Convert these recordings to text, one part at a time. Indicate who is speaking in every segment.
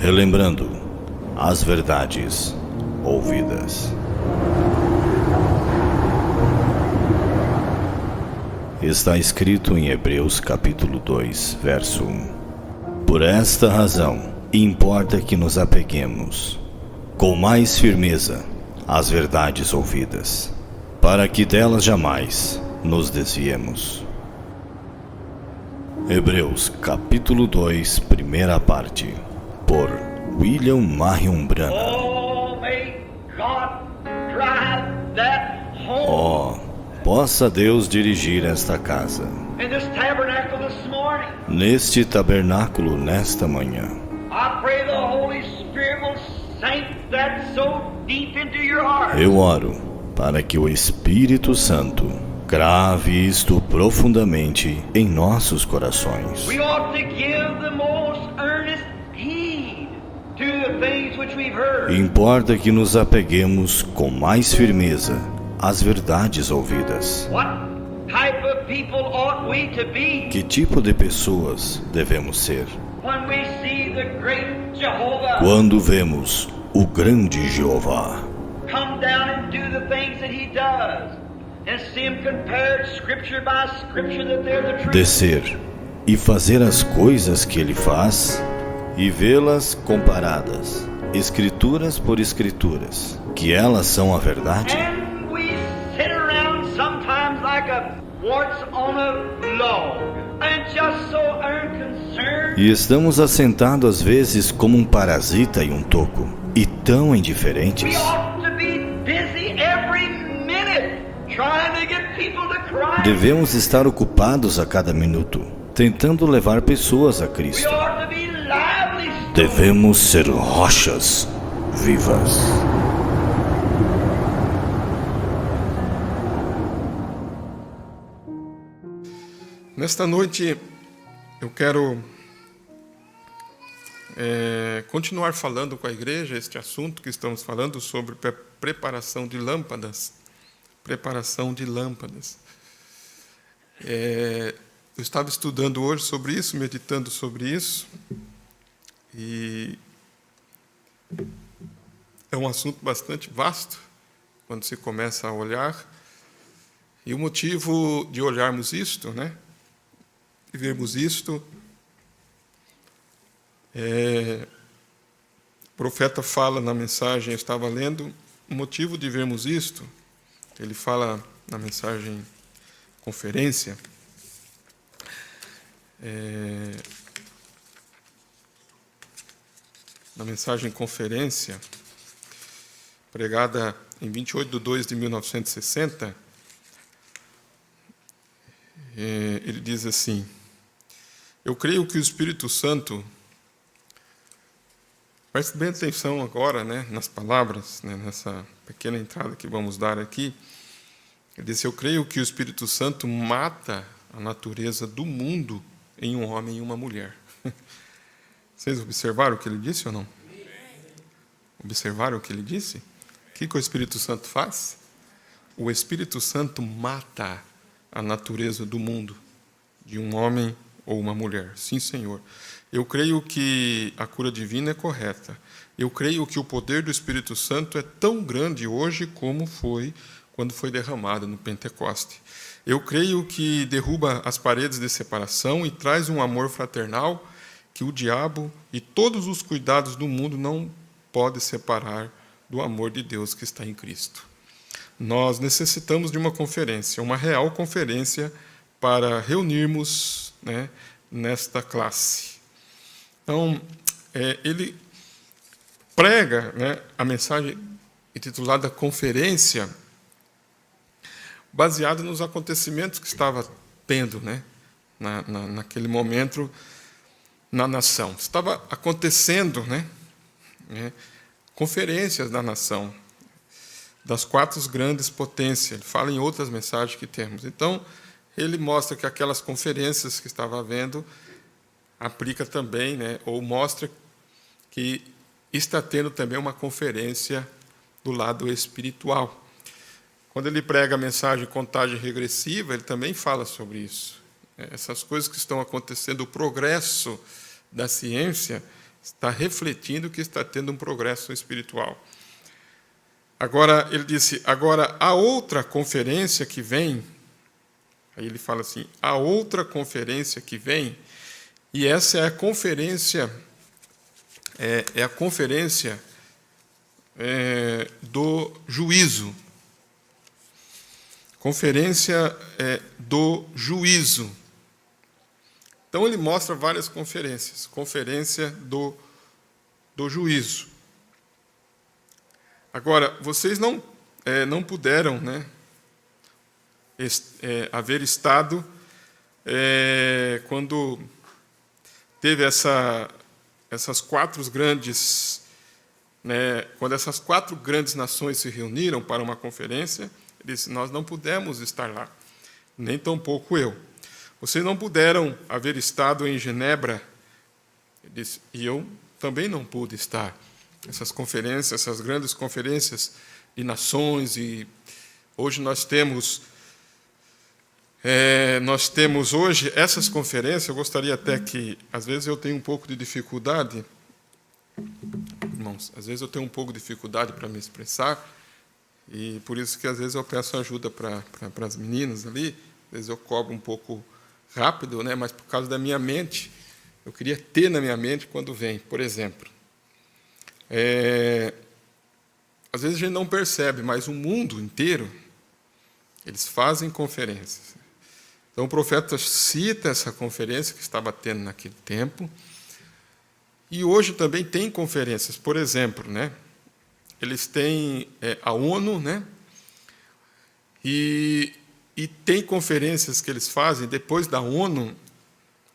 Speaker 1: relembrando as verdades ouvidas. Está escrito em Hebreus capítulo 2, verso 1. Por esta razão, importa que nos apeguemos com mais firmeza às verdades ouvidas, para que delas jamais nos desviemos. Hebreus capítulo 2, primeira parte, por William Marion Branham. Possa Deus dirigir esta casa, neste tabernáculo nesta manhã. Eu oro para que o Espírito Santo grave isto profundamente em nossos corações. Importa que nos apeguemos com mais firmeza às verdades ouvidas. Que tipo de pessoas devemos ser? Quando vemos o grande Jeová descer e fazer as coisas que ele faz e vê-las comparadas, escrituras por escrituras, que elas são a verdade. E estamos assentados às vezes como um parasita em um toco, e tão indiferentes. Devemos estar ocupados a cada minuto, tentando levar pessoas a Cristo. Devemos ser rochas vivas.
Speaker 2: Nesta noite, eu quero continuar falando com a igreja este assunto que estamos falando sobre preparação de lâmpadas. Preparação de lâmpadas. Eu estava estudando hoje sobre isso, meditando sobre isso, e é um assunto bastante vasto quando se começa a olhar. E o motivo de olharmos isto, e vermos isto, o profeta fala na mensagem, eu estava lendo, o motivo de vermos isto, ele fala na mensagem conferência, pregada em 28/2/1960, ele diz assim: eu creio que o Espírito Santo, preste bem atenção agora, nas palavras, nessa pequena entrada que vamos dar aqui. Ele disse: eu creio que o Espírito Santo mata a natureza do mundo em um homem e uma mulher. Vocês observaram o que ele disse ou não? Observaram o que ele disse? O que o Espírito Santo faz? O Espírito Santo mata a natureza do mundo de um homem ou uma mulher. Sim, Senhor. Eu creio que a cura divina é correta. Eu creio que o poder do Espírito Santo é tão grande hoje como foi quando foi derramado no Pentecoste. Eu creio que derruba as paredes de separação e traz um amor fraternal que o diabo e todos os cuidados do mundo não podem separar do amor de Deus que está em Cristo. Nós necessitamos de uma conferência, uma real conferência, para reunirmos nesta classe. Então, ele prega a mensagem intitulada Conferência, baseada nos acontecimentos que estava tendo naquele momento na nação. Estava acontecendo conferências da nação, das 4 grandes potências. Ele fala em outras mensagens que temos. Então, ele mostra que aquelas conferências que estava havendo aplica também, ou mostra que está tendo também uma conferência do lado espiritual. Quando ele prega a mensagem contagem regressiva, ele também fala sobre isso. Essas coisas que estão acontecendo, o progresso da ciência, está refletindo que está tendo um progresso espiritual. Agora, ele disse, agora a outra conferência que vem, aí ele fala assim, a outra conferência que vem, e essa é a conferência, do juízo. Conferência do juízo. Então, ele mostra várias conferências. Conferência do juízo. Agora, vocês não puderam, né, haver estado quando teve essas quatro grandes, né, quando essas quatro grandes nações se reuniram para uma conferência. Ele disse, nós não pudemos estar lá, nem tampouco eu. Vocês não puderam haver estado em Genebra. Ele disse, e eu também não pude estar. Essas conferências, essas grandes conferências de nações, e hoje nós temos hoje essas conferências. Eu gostaria até que, às vezes eu tenho um pouco de dificuldade, irmãos, às vezes eu tenho um pouco de dificuldade para me expressar, e por isso que às vezes eu peço ajuda para as meninas ali. Às vezes eu cobro um pouco rápido, né? Mas por causa da minha mente, eu queria ter na minha mente quando vem. Por exemplo, às vezes a gente não percebe, mas o mundo inteiro, eles fazem conferências. Então o profeta cita essa conferência que estava tendo naquele tempo, e hoje também tem conferências. Por exemplo, né? Eles têm a ONU, né? E tem conferências que eles fazem, depois da ONU,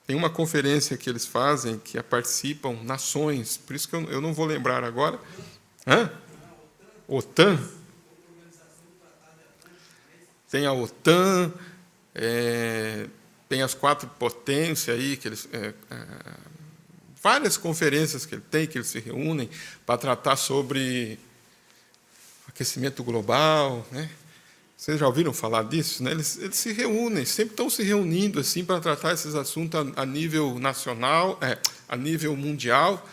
Speaker 2: tem uma conferência que eles fazem, que participam nações, por isso que eu não vou lembrar agora. OTAN? Tem a OTAN, tem as quatro potências aí, que eles, várias conferências que ele tem, que eles se reúnem para tratar sobre aquecimento global, né? Vocês já ouviram falar disso, né? Eles se reúnem, sempre estão se reunindo assim para tratar esses assuntos a nível nacional, a nível mundial.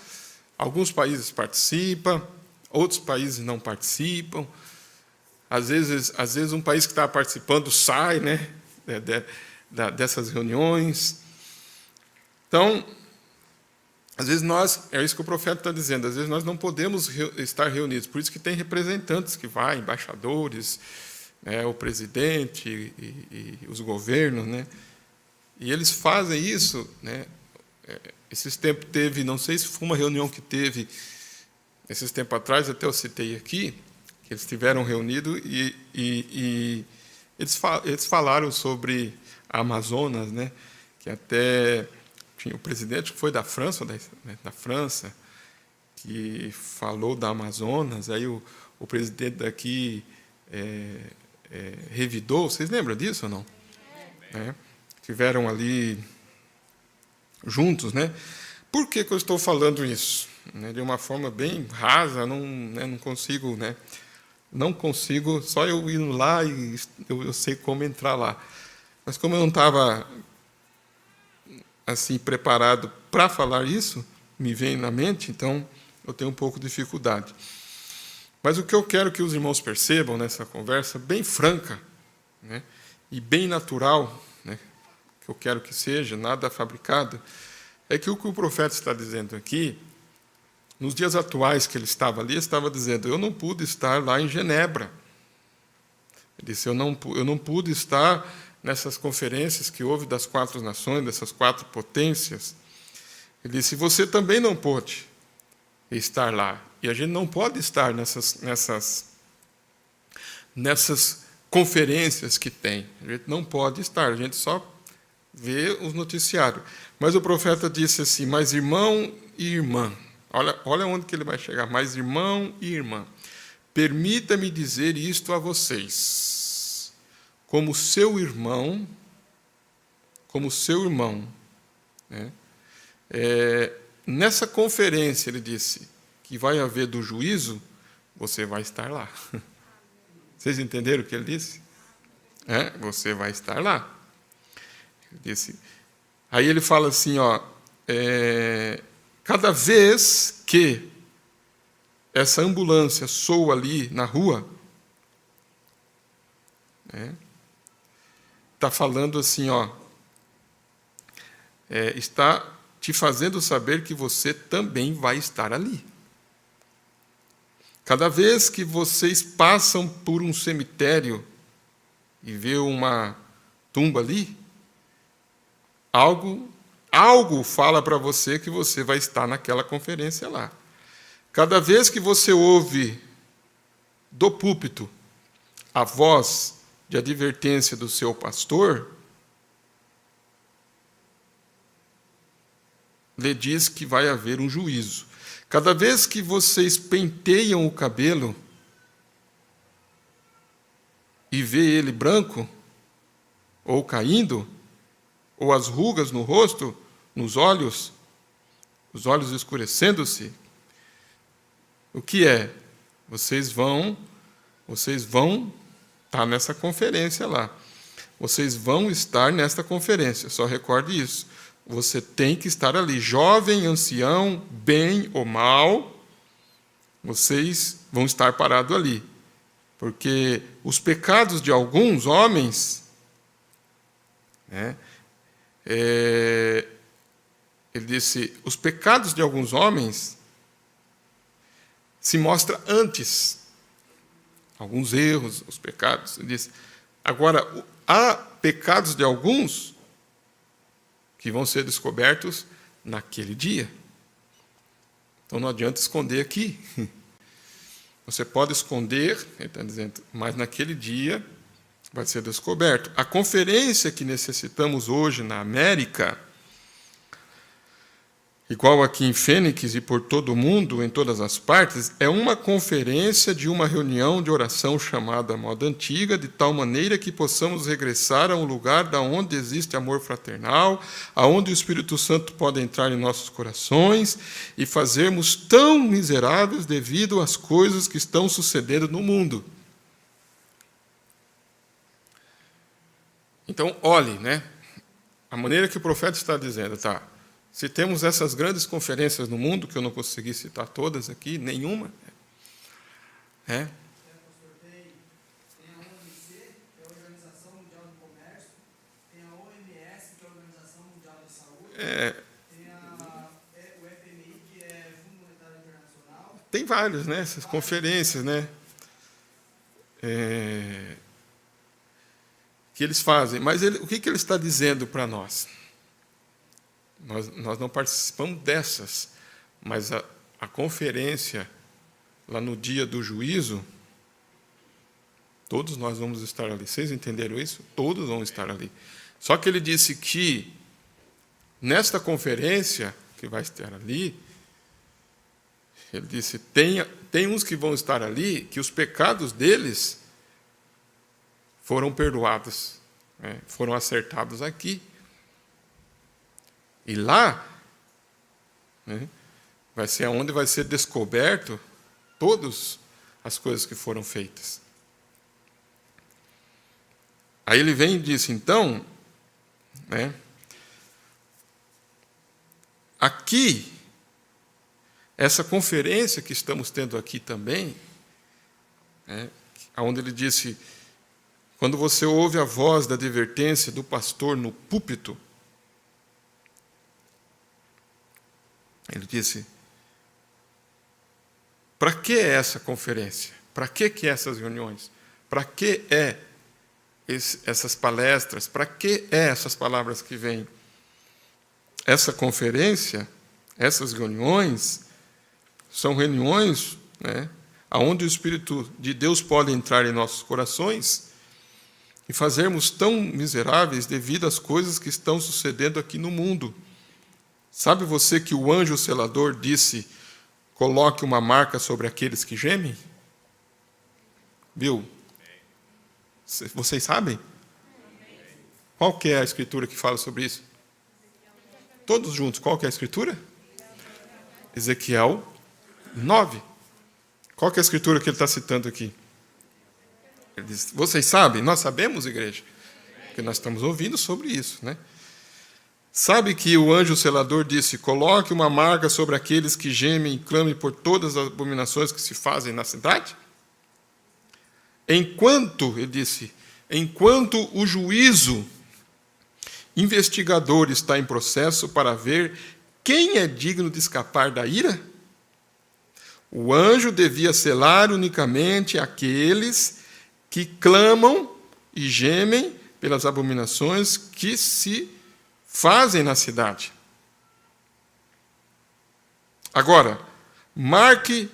Speaker 2: Alguns países participam, outros países não participam. Às vezes um país que está participando sai, né, dessas reuniões. Então, às vezes é isso que o profeta está dizendo, às vezes nós não podemos estar reunidos, por isso que tem representantes que vão, embaixadores, o presidente e os governos, né? E eles fazem isso, né? Esses tempos teve, não sei se foi uma reunião que teve, esses tempos atrás, até eu citei aqui, que eles estiveram reunidos e eles falaram sobre a Amazonas, né? Que até tinha o presidente que foi da França, que falou da Amazonas, aí o presidente daqui revidou. Vocês lembram disso ou não? Tiveram ali juntos, né? Por que eu estou falando isso? De uma forma bem rasa, não consigo, né? Não consigo, só eu indo lá e eu sei como entrar lá. Mas como eu não estava assim preparado para falar isso, me vem na mente, então eu tenho um pouco de dificuldade. Mas o que eu quero que os irmãos percebam nessa conversa bem franca, né, e bem natural, né, que eu quero que seja, nada fabricado, é que o profeta está dizendo aqui, nos dias atuais que ele estava ali, estava dizendo, eu não pude estar lá em Genebra. Ele disse, eu não pude estar nessas conferências que houve das quatro nações, dessas quatro potências. Ele disse, você também não pôde estar lá. E a gente não pode estar nessas conferências que tem. A gente não pode estar, a gente só vê os noticiários. Mas o profeta disse assim, mas irmão e irmã, olha onde que ele vai chegar, mas irmão e irmã, permita-me dizer isto a vocês, como seu irmão, né? Nessa conferência, ele disse, que vai haver do juízo, você vai estar lá. Vocês entenderam o que ele disse? Você vai estar lá. Ele disse. Aí ele fala assim, Cada vez que essa ambulância soa ali na rua, está falando assim, está te fazendo saber que você também vai estar ali. Cada vez que vocês passam por um cemitério e vê uma tumba ali, algo fala para você que você vai estar naquela conferência lá. Cada vez que você ouve do púlpito a voz de advertência do seu pastor, lhe diz que vai haver um juízo. Cada vez que vocês penteiam o cabelo e vê ele branco, ou caindo, ou as rugas no rosto, nos olhos, os olhos escurecendo-se, o que é? Vocês vão estar nessa conferência lá. Vocês vão estar nesta conferência, só recorde isso. Você tem que estar ali, jovem, ancião, bem ou mal, vocês vão estar parados ali. Porque os pecados de alguns homens, ele disse, os pecados de alguns homens se mostram antes. Alguns erros, os pecados. Ele disse, agora, há pecados de alguns que vão ser descobertos naquele dia. Então não adianta esconder aqui. Você pode esconder, ele está dizendo, mas naquele dia vai ser descoberto. A conferência que necessitamos hoje na América, igual aqui em Fênix e por todo o mundo, em todas as partes, é uma conferência de uma reunião de oração chamada moda antiga, de tal maneira que possamos regressar a um lugar da onde existe amor fraternal, aonde o Espírito Santo pode entrar em nossos corações e fazermos tão miseráveis devido às coisas que estão sucedendo no mundo. Então, olhe, a maneira que o profeta está dizendo, se temos essas grandes conferências no mundo, que eu não consegui citar todas aqui, nenhuma.
Speaker 3: Tem a OMC, que é a Organização Mundial do Comércio, tem a OMS, que é a Organização Mundial da Saúde, tem o FMI, que é Fundo Monetário Internacional.
Speaker 2: Tem vários, essas conferências, que eles fazem. Mas o que ele está dizendo para nós? Nós não participamos dessas, mas a conferência, lá no dia do juízo, todos nós vamos estar ali. Vocês entenderam isso? Todos vão estar ali. Só que ele disse que, nesta conferência, que vai estar ali, ele disse, tem uns que vão estar ali, que os pecados deles foram perdoados, foram acertados aqui. E lá, vai ser onde vai ser descoberto todas as coisas que foram feitas. Aí ele vem e diz, então, aqui, essa conferência que estamos tendo aqui também, onde ele disse, quando você ouve a voz da advertência do pastor no púlpito, ele disse, para que é essa conferência? Para que essas reuniões? Para que essas palestras? Para que essas palavras que vêm? Essa conferência, essas reuniões, são reuniões onde o Espírito de Deus pode entrar em nossos corações e fazermos tão miseráveis devido às coisas que estão sucedendo aqui no mundo. Sabe você que o anjo selador disse, coloque uma marca sobre aqueles que gemem? Viu? Vocês sabem? Qual que é a escritura que fala sobre isso? Todos juntos, qual que é a escritura? Ezequiel 9. Qual que é a escritura que ele está citando aqui? Ele diz, vocês sabem? Nós sabemos, igreja? Porque nós estamos ouvindo sobre isso, Sabe que o anjo selador disse: coloque uma marca sobre aqueles que gemem e clamem por todas as abominações que se fazem na cidade? Ele disse, enquanto o juízo investigador está em processo para ver quem é digno de escapar da ira, o anjo devia selar unicamente aqueles que clamam e gemem pelas abominações que se fazem na cidade. Agora, marque,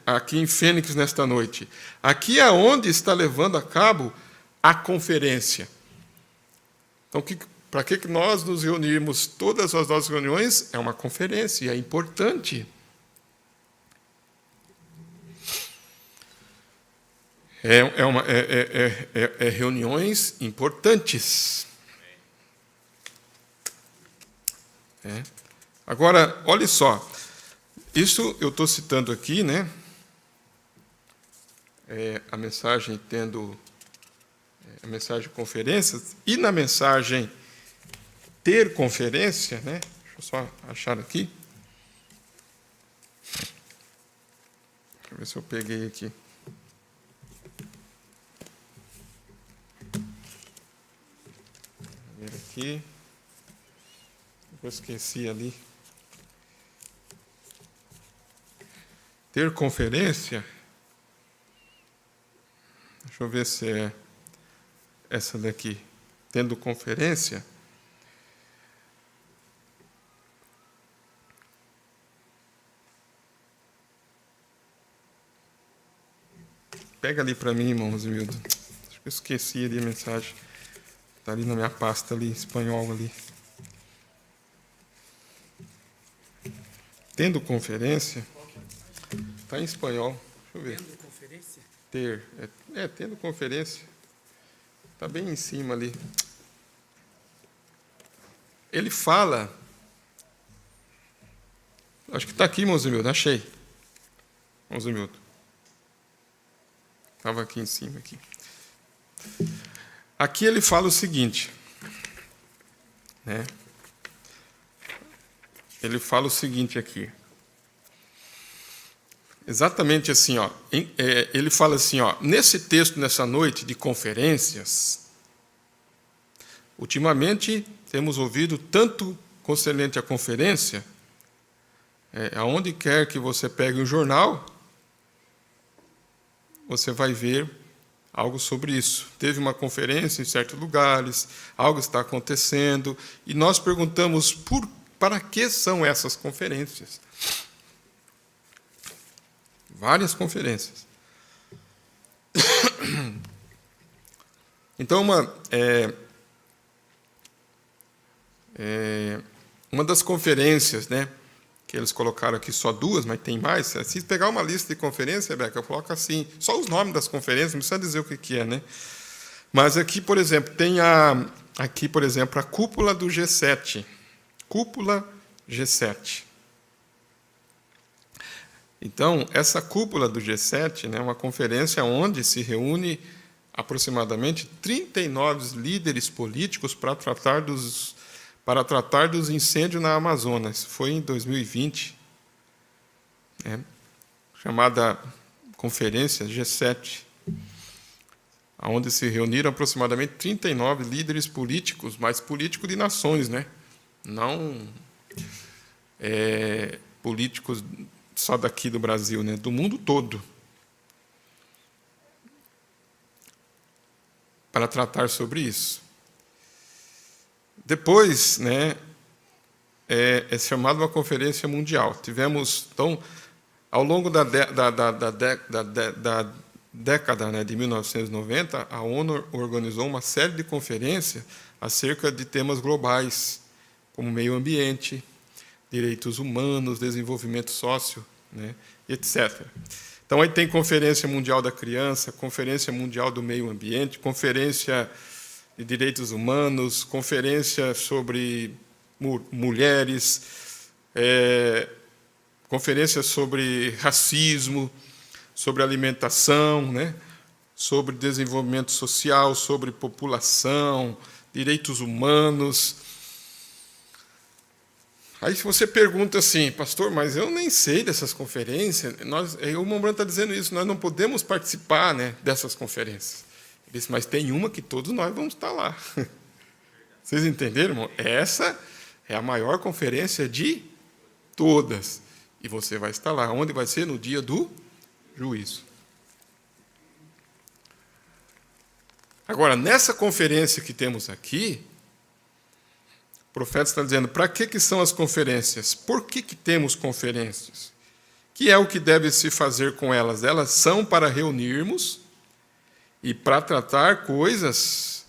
Speaker 2: aqui em Fênix nesta noite, aqui é onde está levando a cabo a conferência. Então, para que nós nos reunirmos? Todas as nossas reuniões é uma conferência, e é importante. Reuniões importantes. Agora, olha só, isso eu estou citando aqui, a mensagem a mensagem de conferências, e na mensagem ter conferência, deixa eu só achar aqui. Deixa eu ver se eu peguei aqui. Vou ver aqui. Eu esqueci ali. Ter conferência. Deixa eu ver se é essa daqui. Tendo conferência. Pega ali para mim, irmão Rosimildo. Acho que eu esqueci ali a mensagem. Está ali na minha pasta ali, espanhol ali. Tendo conferência. Está em espanhol. Deixa eu ver.
Speaker 3: Tendo conferência?
Speaker 2: Ter. Tendo conferência. Está bem em cima ali. Ele fala. Acho que está aqui, Monzimildo. Achei. Monzimildo. Estava aqui em cima. Aqui. Aqui ele fala o seguinte. Ele fala o seguinte aqui. Exatamente assim, ele fala assim, nesse texto, nessa noite de conferências, ultimamente temos ouvido tanto concernente à conferência, aonde quer que você pegue um jornal, você vai ver algo sobre isso. Teve uma conferência em certos lugares, algo está acontecendo, e nós perguntamos para que são essas conferências? Várias conferências. Então, uma das conferências, que eles colocaram aqui só duas, mas tem mais. Se pegar uma lista de conferências, Rebeca, coloca assim, só os nomes das conferências, não precisa dizer o que é, Mas aqui, por exemplo, tem a cúpula do G7. Cúpula G7. Então, essa cúpula do G7 é uma conferência onde se reúne aproximadamente 39 líderes políticos para tratar dos incêndios na Amazônia. Isso foi em 2020, chamada Conferência G7, onde se reuniram aproximadamente 39 líderes políticos, mas políticos de nações, não políticos só daqui do Brasil, do mundo todo, para tratar sobre isso. Depois, é chamada uma conferência mundial. Tivemos, então, ao longo da década de 1990, a ONU organizou uma série de conferências acerca de temas globais, como meio ambiente, direitos humanos, desenvolvimento sócio, etc. Então, aí tem Conferência Mundial da Criança, Conferência Mundial do Meio Ambiente, Conferência de Direitos Humanos, Conferência sobre Mulheres, Conferência sobre Racismo, sobre Alimentação, sobre Desenvolvimento Social, sobre População, Direitos Humanos. Aí se você pergunta assim, pastor, mas eu nem sei dessas conferências, o Mombrand está dizendo isso, nós não podemos participar, né, dessas conferências. Ele disse, mas tem uma que todos nós vamos estar lá. Vocês entenderam, irmão? Essa é a maior conferência de todas. E você vai estar lá. Onde vai ser? No dia do juízo. Agora, nessa conferência que temos aqui, o profeta está dizendo, para que são as conferências? Por que temos conferências? Que é o que deve se fazer com elas? Elas são para reunirmos e para tratar coisas,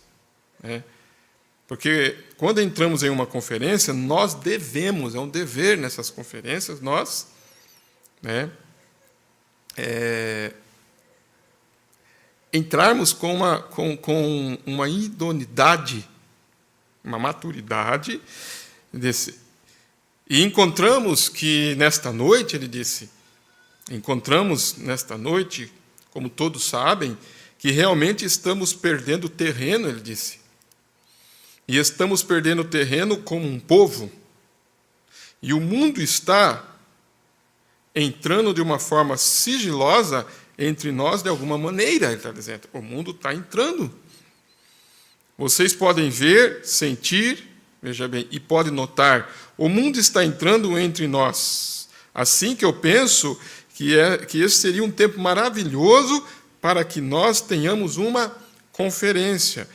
Speaker 2: né? Porque quando entramos em uma conferência, nós devemos, é um dever nessas conferências, nós, né, entrarmos com uma idoneidade, uma maturidade. E encontramos que nesta noite, ele disse, encontramos nesta noite, como todos sabem, que realmente estamos perdendo terreno, ele disse. E estamos perdendo terreno como um povo. E o mundo está entrando de uma forma sigilosa entre nós de alguma maneira, ele está dizendo. O mundo está entrando. Vocês podem ver, sentir, veja bem, e podem notar, o mundo está entrando entre nós. Assim que eu penso que esse seria um tempo maravilhoso para que nós tenhamos uma conferência.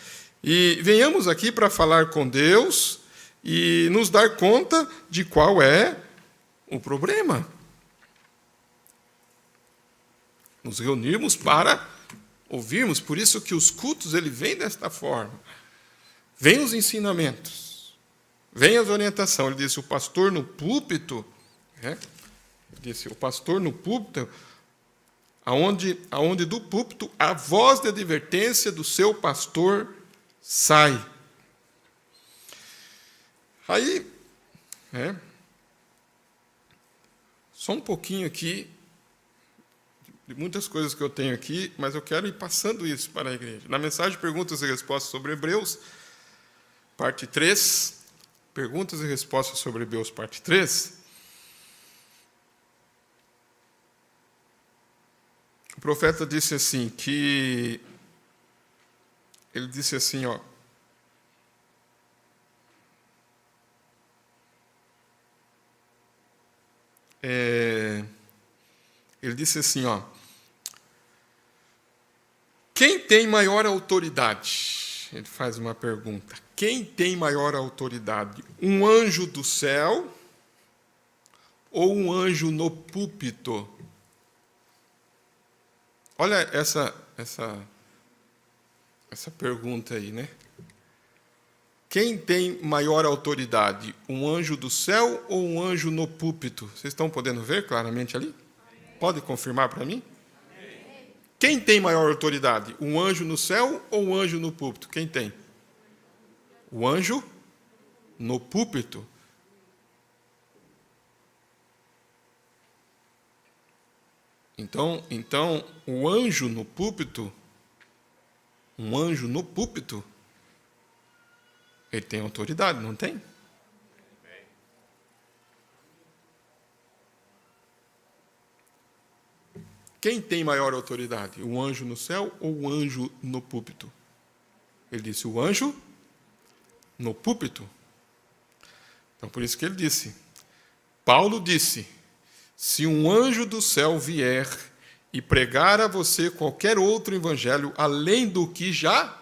Speaker 2: E venhamos aqui para falar com Deus e nos dar conta de qual é o problema. Nos reunirmos para ouvirmos, por isso que os cultos ele vêm desta forma. Vêm os ensinamentos, vem as orientações. Ele disse, o pastor no púlpito, né? Ele disse, o pastor no púlpito, aonde do púlpito a voz de advertência do seu pastor sai. Aí, só um pouquinho aqui, de muitas coisas que eu tenho aqui, mas eu quero ir passando isso para a igreja. Na mensagem Perguntas e Respostas sobre Hebreus, parte 3, Perguntas e Respostas sobre Hebreus, parte 3, o profeta disse assim, ele disse assim, ó, ele disse assim, ó, quem tem maior autoridade? Ele faz uma pergunta. Quem tem maior autoridade? Um anjo do céu ou um anjo no púlpito? Olha essa pergunta aí, né? Quem tem maior autoridade? Um anjo do céu ou um anjo no púlpito? Vocês estão podendo ver claramente ali? Pode confirmar para mim? Quem tem maior autoridade? Um anjo no céu ou um anjo no púlpito? Quem tem? O anjo no púlpito. Então, o anjo no púlpito, ele tem autoridade, não tem? Quem tem maior autoridade? O anjo no céu ou o anjo no púlpito? Ele disse, o anjo no púlpito. Então, por isso que ele disse. Paulo disse, se um anjo do céu vier e pregar a você qualquer outro evangelho, além do que já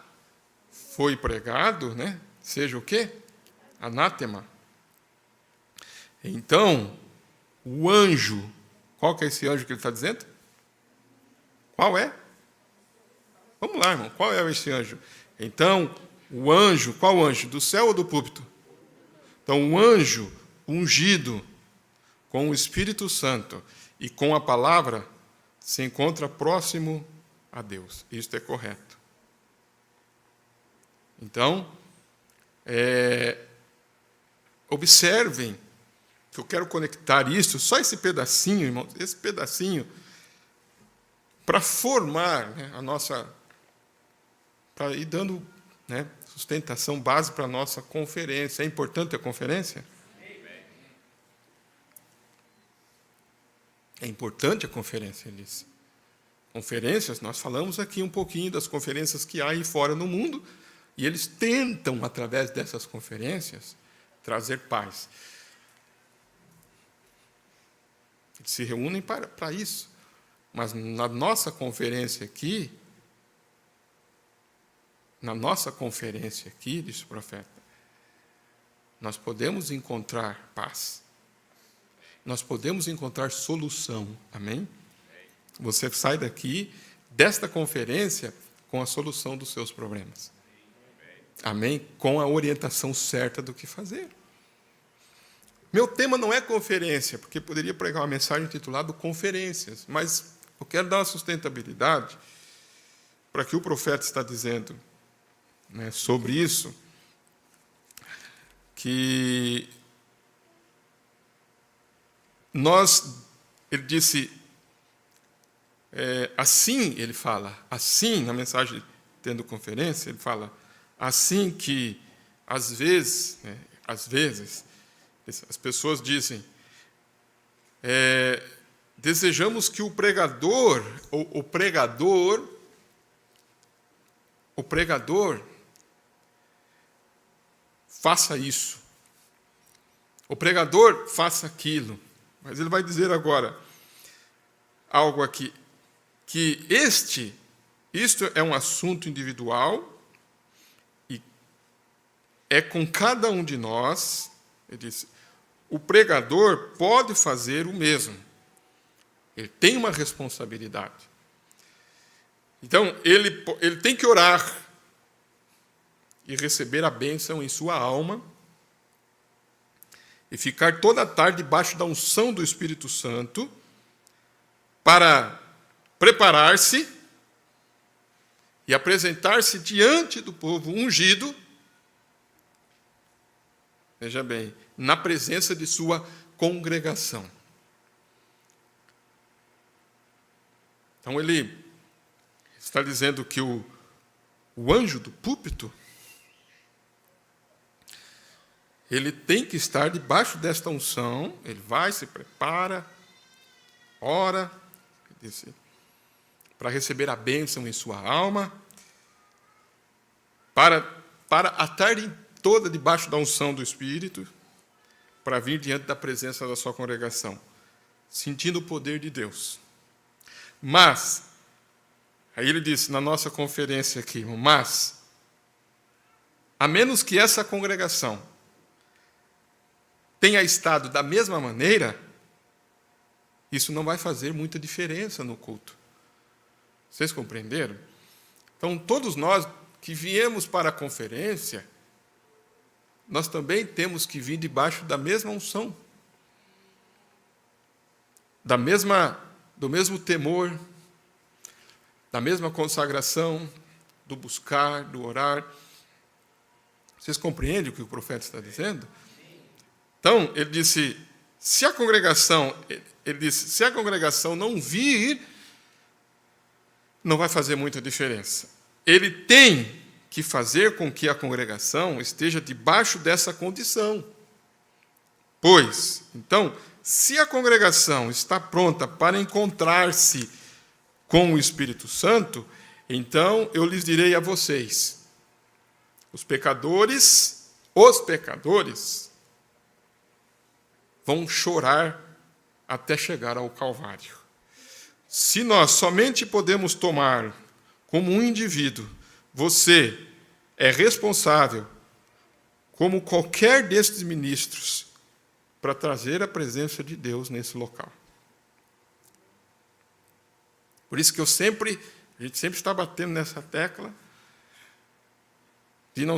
Speaker 2: foi pregado, né? Seja o quê? Anátema. Então, o anjo, qual que é esse anjo que ele está dizendo? Qual é? Vamos lá, irmão. Qual é esse anjo? Então, o anjo, qual anjo? Do céu ou do púlpito? Então, o anjo ungido com o Espírito Santo e com a palavra se encontra próximo a Deus. Isto é correto. Então, observem, que eu quero conectar isso, só esse pedacinho, irmão, esse pedacinho, para formar, né, a nossa, para ir dando, né, sustentação base para a nossa conferência. É importante a conferência? É importante a conferência, ele disse. Conferências, nós falamos aqui um pouquinho das conferências que há aí fora no mundo, e eles tentam, através dessas conferências, trazer paz. Eles se reúnem para isso. Mas na nossa conferência aqui, disse o profeta, nós podemos encontrar paz. Nós podemos encontrar solução. Amém? Você sai daqui, desta conferência, com a solução dos seus problemas. Amém? Com a orientação certa do que fazer. Meu tema não é conferência, porque poderia pregar uma mensagem intitulada Conferências, mas eu quero dar uma sustentabilidade para que o profeta está dizendo, né, sobre isso, que ele disse, assim, ele fala, assim, na mensagem tendo conferência, ele fala, assim que, às vezes, as pessoas dizem, desejamos que o pregador faça isso, o pregador faça aquilo. Mas ele vai dizer agora algo aqui, que isto é um assunto individual e é com cada um de nós. Ele disse, o pregador pode fazer o mesmo. Ele tem uma responsabilidade. Então, ele tem que orar e receber a bênção em sua alma e ficar toda a tarde debaixo da unção do Espírito Santo para preparar-se e apresentar-se diante do povo ungido, veja bem, na presença de sua congregação. Então, ele está dizendo que o anjo do púlpito, ele tem que estar debaixo desta unção, ele vai, se prepara, ora, para receber a bênção em sua alma, para a tarde toda debaixo da unção do Espírito, para vir diante da presença da sua congregação, sentindo o poder de Deus. Mas, aí ele disse na nossa conferência aqui, mas, a menos que essa congregação tenha estado da mesma maneira, isso não vai fazer muita diferença no culto. Vocês compreenderam? Então, todos nós que viemos para a conferência, nós também temos que vir debaixo da mesma unção, do mesmo temor, da mesma consagração, do buscar, do orar. Vocês compreendem o que o profeta está dizendo? Então, ele disse, se a congregação não vir, não vai fazer muita diferença. Ele tem que fazer com que a congregação esteja debaixo dessa condição. Pois, então, se a congregação está pronta para encontrar-se com o Espírito Santo, então eu lhes direi a vocês, os pecadores vão chorar até chegar ao Calvário. Se nós somente podemos tomar como um indivíduo, você é responsável, como qualquer destes ministros, para trazer a presença de Deus nesse local. Por isso que a gente sempre está batendo nessa tecla de não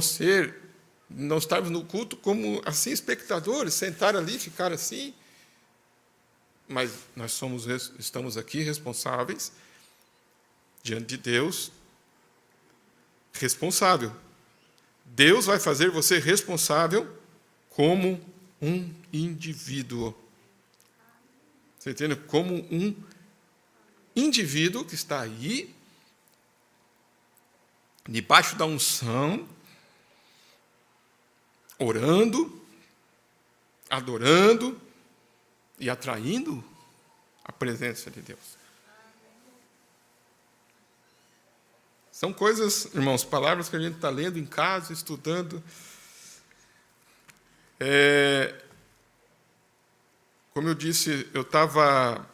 Speaker 2: estarmos no culto como assim espectadores, sentar ali, ficar assim, mas nós estamos aqui responsáveis diante de Deus, responsável. Deus vai fazer você responsável como um indivíduo. Você entende? Como um indivíduo que está aí, debaixo da unção, orando, adorando e atraindo a presença de Deus. São coisas, irmãos, palavras que a gente está lendo em casa, estudando. Como eu disse, eu estava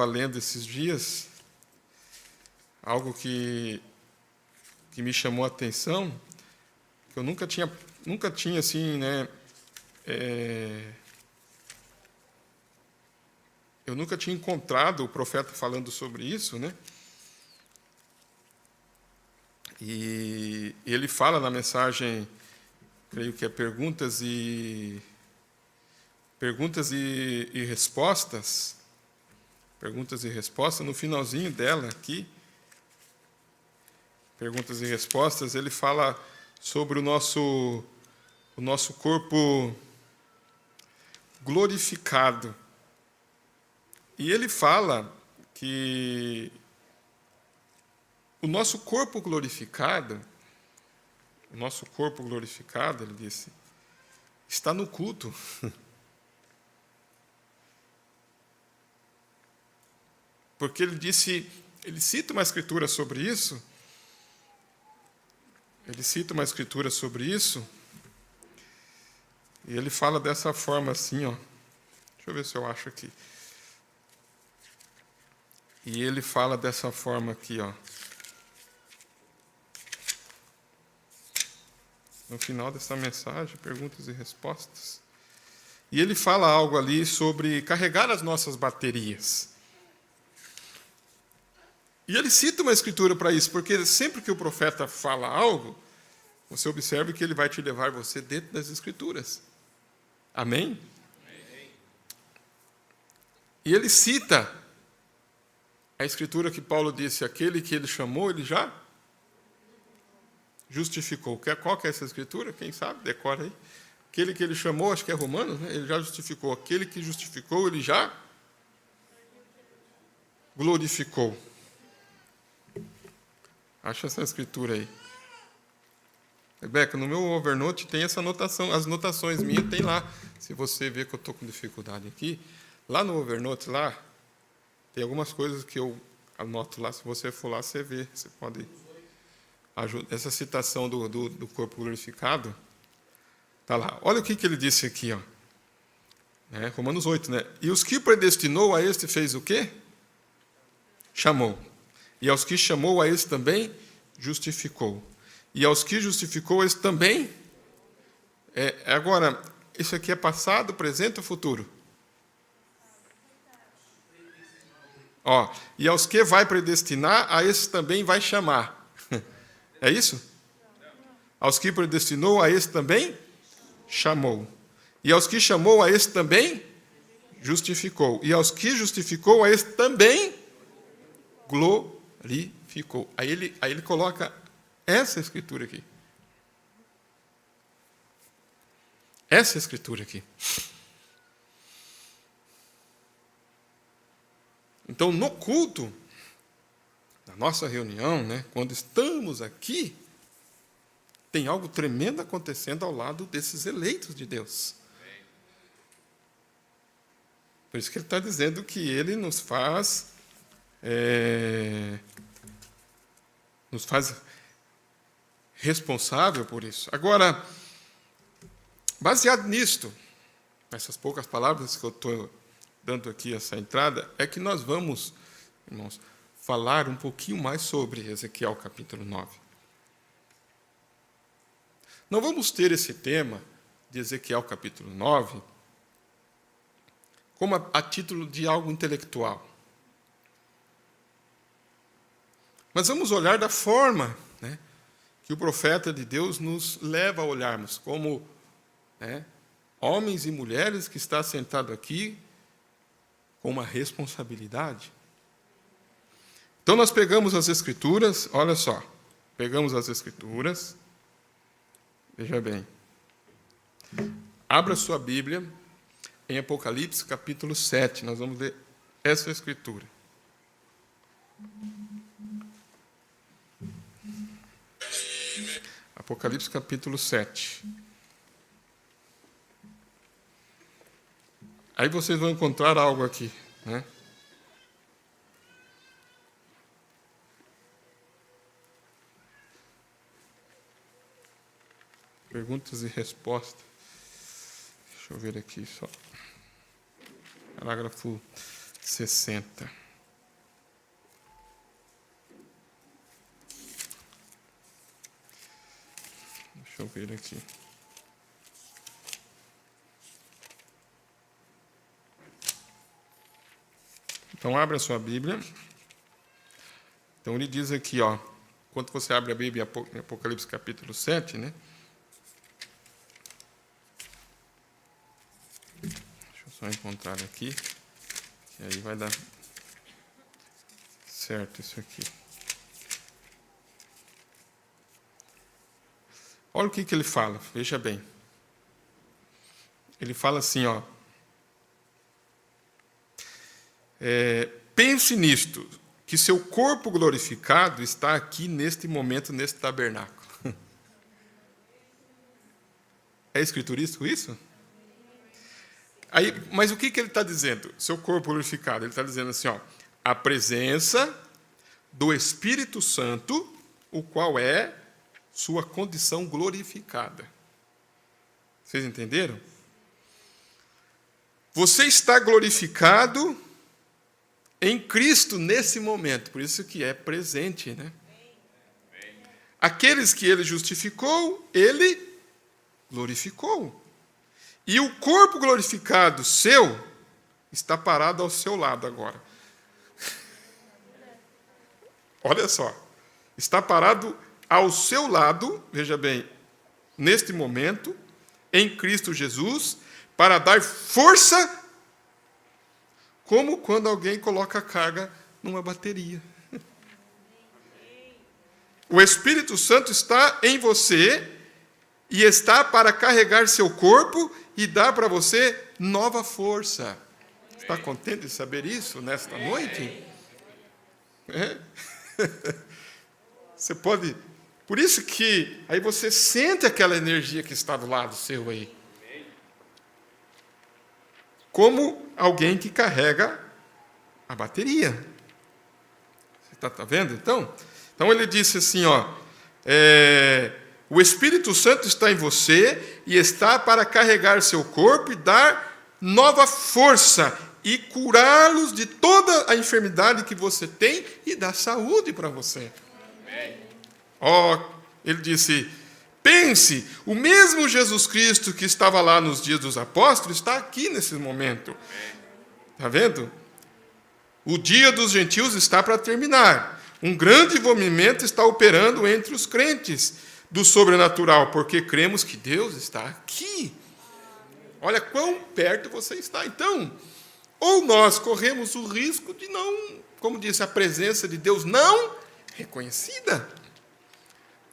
Speaker 2: lendo esses dias algo que me chamou a atenção, que eu nunca tinha assim, né? Eu nunca tinha encontrado o profeta falando sobre isso, né? E ele fala na mensagem, creio que é perguntas e respostas. Perguntas e respostas, no finalzinho dela aqui, perguntas e respostas, ele fala sobre o nosso corpo glorificado. E ele fala que o nosso corpo glorificado, ele disse, está no culto. Porque ele cita uma escritura sobre isso, e ele fala dessa forma assim, ó. Deixa eu ver se eu acho aqui. E ele fala dessa forma aqui, ó. No final dessa mensagem, perguntas e respostas. E ele fala algo ali sobre carregar as nossas baterias. E ele cita uma escritura para isso, porque sempre que o profeta fala algo, você observa que ele vai te levar você dentro das escrituras. Amém? Amém. E ele cita a escritura que Paulo disse, aquele que ele chamou, ele já justificou. Qual que é essa escritura? Quem sabe? Decora aí. Aquele que ele chamou, acho que é Romanos, né? Ele já justificou. Aquele que justificou, ele já glorificou. Acha essa escritura aí. Rebeca, no meu Overnote tem essa anotação, as notações minhas tem lá. Se você vê que eu estou com dificuldade aqui, lá no Overnote, lá, tem algumas coisas que eu anoto lá. Se você for lá, você vê. Você pode ajudar. Essa citação do corpo glorificado está lá. Olha o que ele disse aqui, ó. Romanos 8, né? E os que predestinou, a este fez o quê? Chamou. E aos que chamou, a este também justificou. E aos que justificou, a este também. Agora, isso aqui é passado, presente ou futuro? Ó, e aos que vai predestinar, a esses também vai chamar. É isso? Aos que predestinou, a esse também chamou. E aos que chamou, a esse também justificou. E aos que justificou, a esse também glorificou. Aí ele coloca essa escritura aqui. Essa escritura aqui. Então, no culto, na nossa reunião, né, quando estamos aqui, tem algo tremendo acontecendo ao lado desses eleitos de Deus. Por isso que ele está dizendo que ele nos faz responsável por isso. Agora, baseado nisto, nessas poucas palavras que eu estou dando aqui essa entrada, é que nós vamos, irmãos, falar um pouquinho mais sobre Ezequiel capítulo 9. Não vamos ter esse tema de Ezequiel capítulo 9 como a título de algo intelectual. Mas vamos olhar da forma, né, que o profeta de Deus nos leva a olharmos como, né, homens e mulheres que estão sentados aqui com uma responsabilidade. Então, nós pegamos as Escrituras, olha só, pegamos as Escrituras, veja bem, abra sua Bíblia em Apocalipse, capítulo 7, nós vamos ler essa Escritura. Apocalipse, capítulo 7. Aí vocês vão encontrar algo aqui, né? Perguntas e respostas. Deixa eu ver aqui só. Parágrafo 60. Deixa eu ver aqui. Então, abre a sua Bíblia. Então, ele diz aqui, ó, enquanto você abre a Bíblia em Apocalipse capítulo 7, né? Deixa eu só encontrar aqui, que aí vai dar certo isso aqui. Olha o que ele fala, veja bem. Ele fala assim, ó. Pense nisto, que seu corpo glorificado está aqui neste momento, nesse tabernáculo. É escriturístico isso? Aí, mas o que ele está dizendo? Seu corpo glorificado. Ele está dizendo assim, ó, a presença do Espírito Santo, o qual é sua condição glorificada. Vocês entenderam? Você está glorificado em Cristo nesse momento, por isso que é presente, né? Aqueles que ele justificou, ele glorificou. E o corpo glorificado seu está parado ao seu lado agora. Olha só, está parado ao seu lado, veja bem, neste momento, em Cristo Jesus, para dar força, como quando alguém coloca carga numa bateria. O Espírito Santo está em você e está para carregar seu corpo e dar para você nova força. Está contente de saber isso nesta noite? É? Você pode... Por isso que aí você sente aquela energia que está do lado seu aí. Como alguém que carrega a bateria. Você está vendo, então? Então, ele disse assim, ó, o Espírito Santo está em você e está para carregar seu corpo e dar nova força e curá-los de toda a enfermidade que você tem e dar saúde para você. Ó, ele disse... Pense, o mesmo Jesus Cristo que estava lá nos dias dos apóstolos está aqui nesse momento. Está vendo? O dia dos gentios está para terminar. Um grande movimento está operando entre os crentes do sobrenatural, porque cremos que Deus está aqui. Olha quão perto você está. Então, ou nós corremos o risco de não, como disse, a presença de Deus não reconhecida.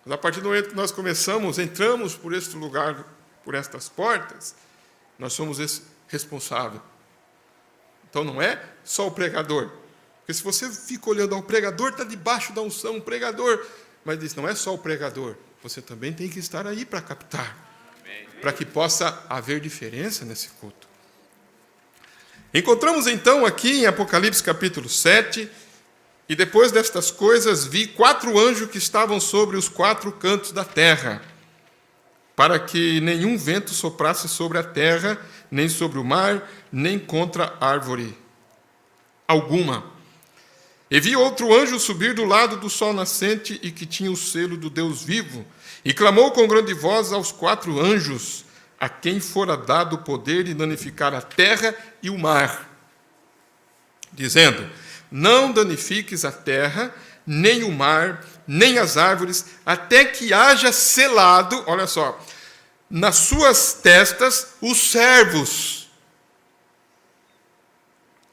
Speaker 2: Mas a partir do momento que nós entramos por este lugar, por estas portas, nós somos responsáveis. Então não é só o pregador. Porque se você fica olhando ao pregador, está debaixo da unção, o pregador. Mas diz, não é só o pregador. Você também tem que estar aí para captar. Para que possa haver diferença nesse culto. Encontramos então aqui em Apocalipse capítulo 7... E depois destas coisas vi 4 anjos que estavam sobre os 4 cantos da terra, para que nenhum vento soprasse sobre a terra, nem sobre o mar, nem contra árvore alguma. E vi outro anjo subir do lado do sol nascente e que tinha o selo do Deus vivo, e clamou com grande voz aos 4 anjos, a quem fora dado o poder de danificar a terra e o mar, dizendo: não danifiques a terra, nem o mar, nem as árvores, até que haja selado, olha só, nas suas testas os servos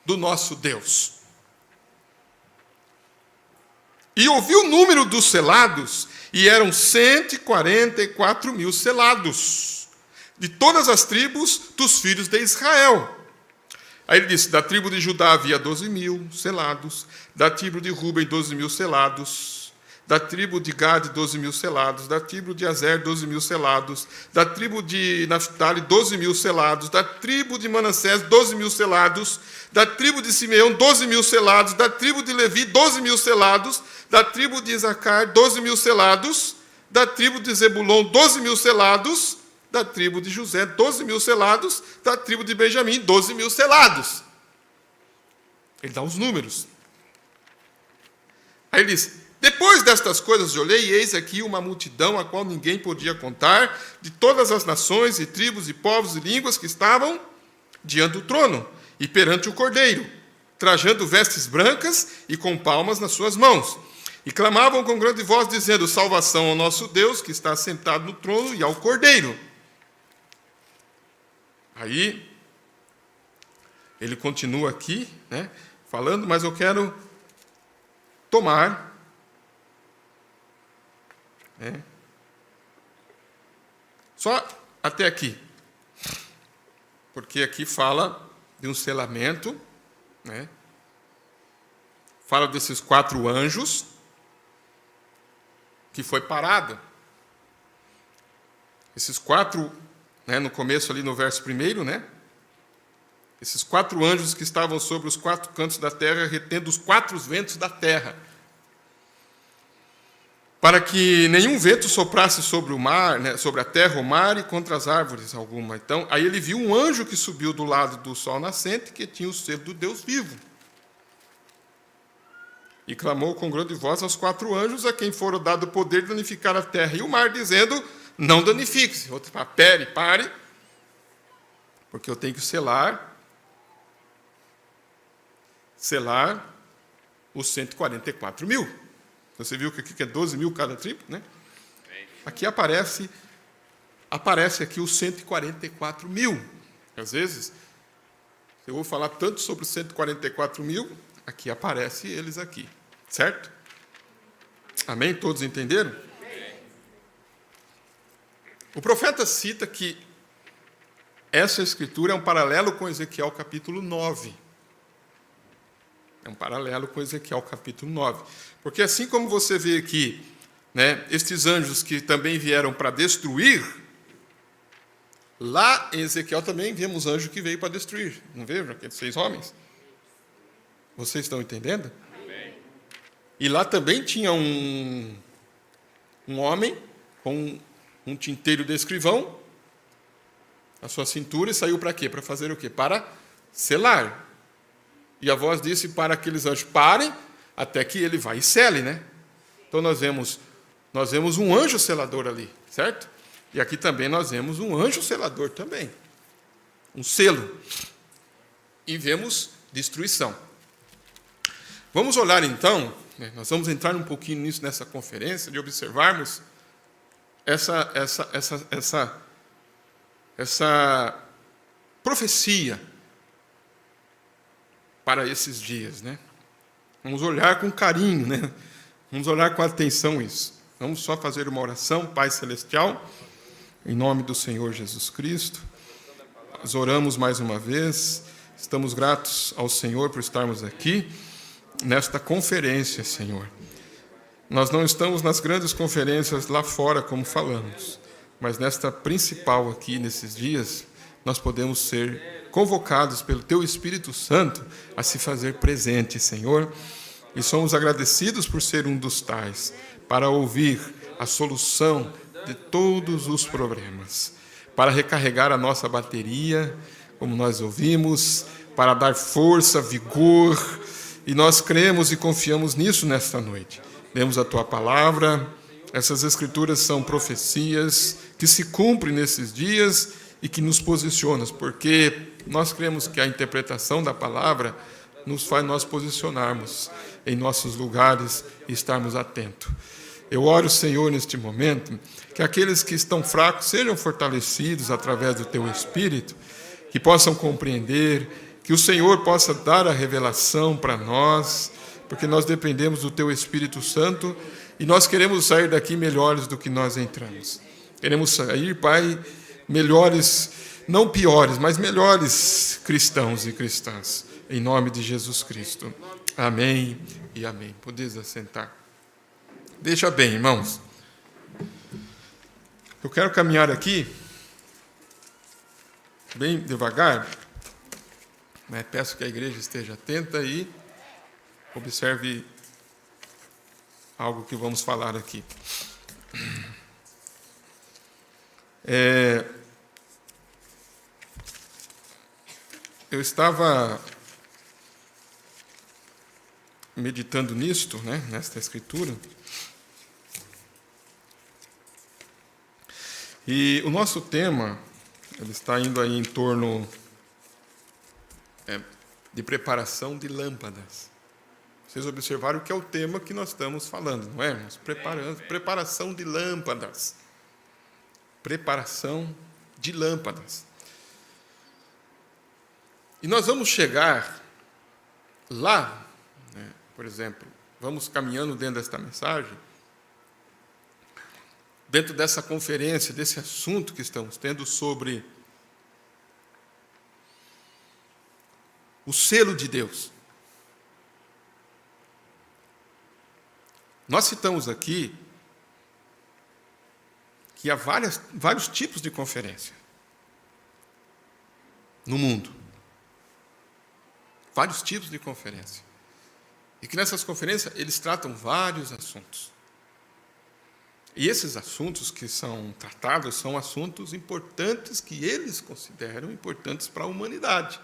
Speaker 2: do nosso Deus. E ouvi o número dos selados, e eram 144 mil selados, de todas as tribos dos filhos de Israel. Aí ele disse, da tribo de Judá havia 12 mil selados, da tribo de Ruben 12 mil selados, Da tribo de Gade, 12.000 selados. Da tribo de Azer, 12.000 selados. Da tribo de Naftali, 12.000 selados. Da tribo de Manassés, 12.000 selados. Da tribo de Simeão, 12.000 selados. Da tribo de Levi, 12.000 selados. Da tribo de Isacar, 12.000 selados. Da tribo de Zebulon, 12.000 selados. Da tribo de José, 12.000 selados. Da tribo de Benjamim, 12.000 selados. Ele dá os números. Aí ele diz: depois destas coisas olhei, e eis aqui uma multidão a qual ninguém podia contar, de todas as nações e tribos e povos e línguas que estavam diante do trono e perante o Cordeiro, trajando vestes brancas e com palmas nas suas mãos. E clamavam com grande voz, dizendo: salvação ao nosso Deus, que está sentado no trono, e ao Cordeiro. Aí, ele continua aqui, né, falando, mas eu quero tomar, né, só até aqui, porque aqui fala de um selamento, né, fala desses 4 anjos, que foi parado. Esses 4, né, no começo ali no verso 1, né, esses 4 anjos que estavam sobre os 4 cantos da terra, retendo os 4 ventos da terra, para que nenhum vento soprasse sobre o mar, né, sobre a terra, o mar e contra as árvores alguma. Então, aí ele viu um anjo que subiu do lado do sol nascente, que tinha o selo do Deus vivo. E clamou com grande voz aos 4 anjos, a quem fora dado o poder de danificar a terra e o mar, dizendo: não danifique-se. Outro fala: pare, porque eu tenho que selar os 144.000. Você viu que aqui é 12.000 cada tribo, né? Aqui aparece aqui os 144.000. Às vezes, eu vou falar tanto sobre os 144.000, aqui aparece eles aqui, certo? Amém? Todos entenderam? O profeta cita que essa escritura é um paralelo com Ezequiel capítulo 9. É um paralelo com Ezequiel capítulo 9. Porque assim como você vê aqui, né, estes anjos que também vieram para destruir, lá em Ezequiel também vemos anjo que veio para destruir. Não vejo aqueles 6 homens? Vocês estão entendendo? Amém. E lá também tinha um homem com um tinteiro de escrivão na sua cintura, e saiu para quê? Para fazer o quê? Para selar. E a voz disse para aqueles anjos: parem, até que ele vai e sele, né? Então nós vemos um anjo selador ali, certo? E aqui também nós vemos um anjo selador também. Um selo. E vemos destruição. Vamos olhar então, né, nós vamos entrar um pouquinho nisso nessa conferência, de observarmos essa profecia para esses dias, né? Vamos olhar com carinho, né? Vamos olhar com atenção isso. Vamos só fazer uma oração. Pai Celestial, em nome do Senhor Jesus Cristo, nós oramos mais uma vez, estamos gratos ao Senhor por estarmos aqui nesta conferência, Senhor. Nós não estamos nas grandes conferências lá fora, como falamos, mas nesta principal aqui, nesses dias, nós podemos ser convocados pelo Teu Espírito Santo a se fazer presente, Senhor, e somos agradecidos por ser um dos tais, para ouvir a solução de todos os problemas, para recarregar a nossa bateria, como nós ouvimos, para dar força, vigor, e nós cremos e confiamos nisso nesta noite. Lemos a Tua palavra, essas escrituras são profecias que se cumprem nesses dias e que nos posicionam, porque nós cremos que a interpretação da palavra nos faz nós posicionarmos em nossos lugares e estarmos atentos. Eu oro, Senhor, neste momento, que aqueles que estão fracos sejam fortalecidos através do Teu Espírito, que possam compreender, que o Senhor possa dar a revelação para nós, porque nós dependemos do Teu Espírito Santo e nós queremos sair daqui melhores do que nós entramos. Queremos sair, Pai, melhores, não piores, mas melhores cristãos e cristãs. Em nome de Jesus Cristo. Amém e amém. Podeis assentar. Veja bem, irmãos. Eu quero caminhar aqui bem devagar, mas peço que a igreja esteja atenta e observe algo que vamos falar aqui. Eu estava meditando nisto, né, nesta escritura, e o nosso tema, ele está indo aí em torno de preparação de lâmpadas. Vocês observaram que é o tema que nós estamos falando, não é, irmãos? Preparação de lâmpadas. Preparação de lâmpadas. E nós vamos chegar lá, né, por exemplo, vamos caminhando dentro desta mensagem, dentro dessa conferência, desse assunto que estamos tendo sobre o selo de Deus. Nós citamos aqui que há vários tipos de conferência no mundo. Vários tipos de conferência. E que nessas conferências eles tratam vários assuntos. E esses assuntos que são tratados são assuntos importantes que eles consideram importantes para a humanidade.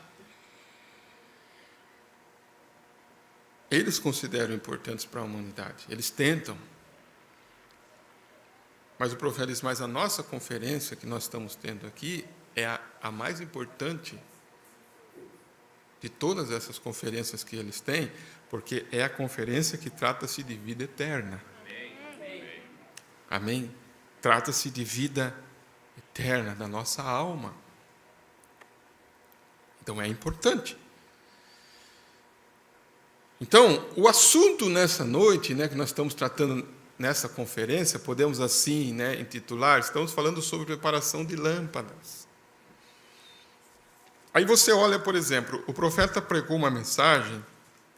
Speaker 2: Eles consideram importantes para a humanidade. Eles tentam. Mas o profeta diz, mas a nossa conferência que nós estamos tendo aqui é a mais importante de todas essas conferências que eles têm, porque é a conferência que trata-se de vida eterna. Amém? Trata-se de vida eterna da nossa alma. Então é importante. Então, o assunto nessa noite, né, que nós estamos tratando nessa conferência, podemos assim, né, intitular, estamos falando sobre preparação de lâmpadas. Aí você olha, por exemplo, o profeta pregou uma mensagem,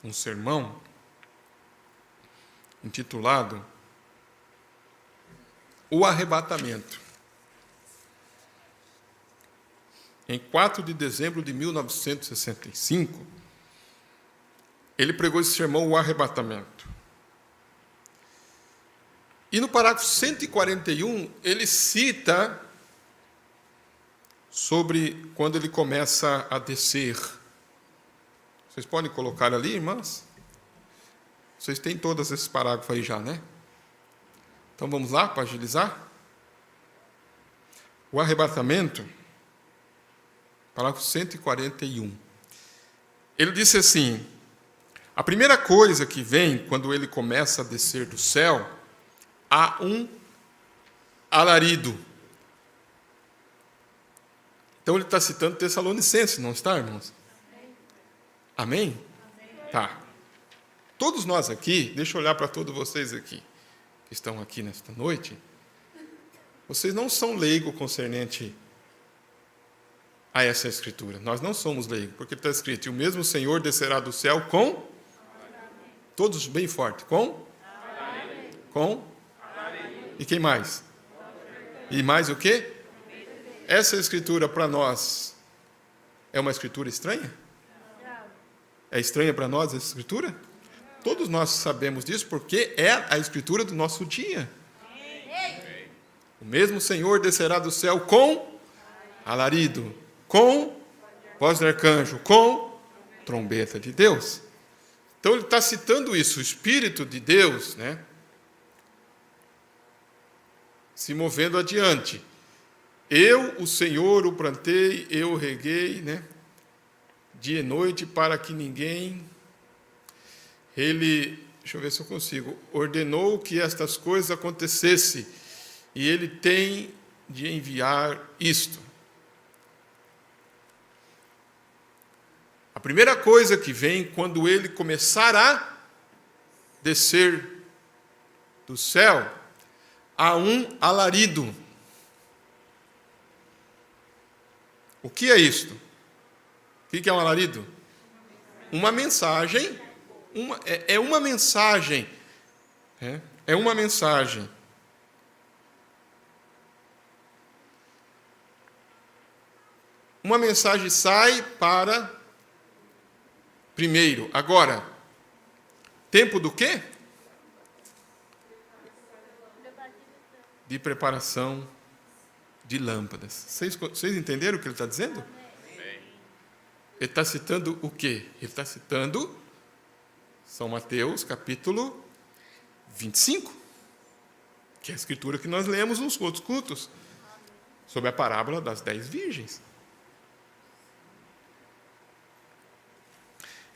Speaker 2: um sermão, intitulado O Arrebatamento. Em 4 de dezembro de 1965, ele pregou esse sermão, O Arrebatamento. E no parágrafo 141, ele cita sobre quando ele começa a descer. Vocês podem colocar ali, irmãs? Vocês têm todos esses parágrafos aí já, né? Então vamos lá, para agilizar. O arrebatamento, parágrafo 141. Ele disse assim: a primeira coisa que vem quando ele começa a descer do céu, há um alarido. Então ele está citando Tessalonicenses, não está, irmãos? Amém? Amém? Tá. Todos nós aqui, deixa eu olhar para todos vocês aqui, que estão aqui nesta noite, vocês não são leigos concernente a essa escritura. Nós não somos leigos, porque está escrito, e o mesmo Senhor descerá do céu com... Todos bem forte. Com? Com? E quem mais? E mais o quê? Essa escritura para nós é uma escritura estranha? É estranha para nós essa escritura? Todos nós sabemos disso porque é a escritura do nosso dia. O mesmo Senhor descerá do céu com alarido, com voz de arcanjo, com trombeta de Deus. Então ele está citando isso, o Espírito de Deus, né? Se movendo adiante. Eu, o Senhor, o plantei, eu o reguei, né? Dia e noite, para que ninguém... Ele, deixa eu ver se eu consigo, ordenou que estas coisas acontecessem, e ele tem de enviar isto. A primeira coisa que vem quando ele começar a descer do céu, há um alarido. O que é isto? O que é um alarido? Uma mensagem, uma mensagem. é uma mensagem. Uma mensagem sai para primeiro. Agora, tempo do quê? De preparação de lâmpadas. Vocês entenderam o que ele está dizendo? Ele está citando o quê? Ele está citando São Mateus, capítulo 25, que é a escritura que nós lemos nos outros cultos, sobre a parábola das 10 virgens.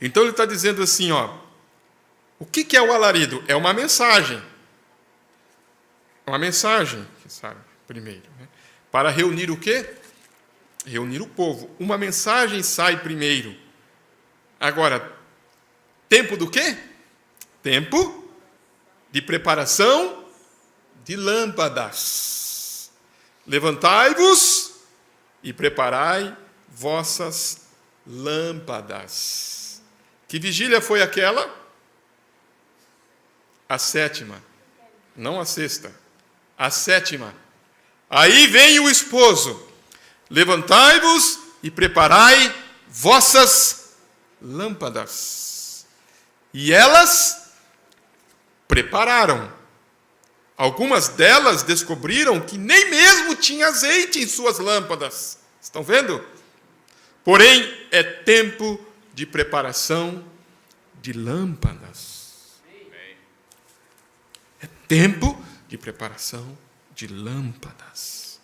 Speaker 2: Então ele está dizendo assim, ó, o que é o alarido? É uma mensagem. Uma mensagem, que sabe, primeiro. Né? Para reunir o quê? Reunir o povo. Uma mensagem sai primeiro. Agora, tempo do quê? Tempo de preparação de lâmpadas. Levantai-vos e preparai vossas lâmpadas. Que vigília foi aquela? A 7ª. Não a 6ª. A 7ª. Aí vem o esposo. Levantai-vos e preparai vossas lâmpadas. E elas prepararam. Algumas delas descobriram que nem mesmo tinha azeite em suas lâmpadas. Estão vendo? Porém, é tempo de preparação de lâmpadas. É tempo de preparação de lâmpadas.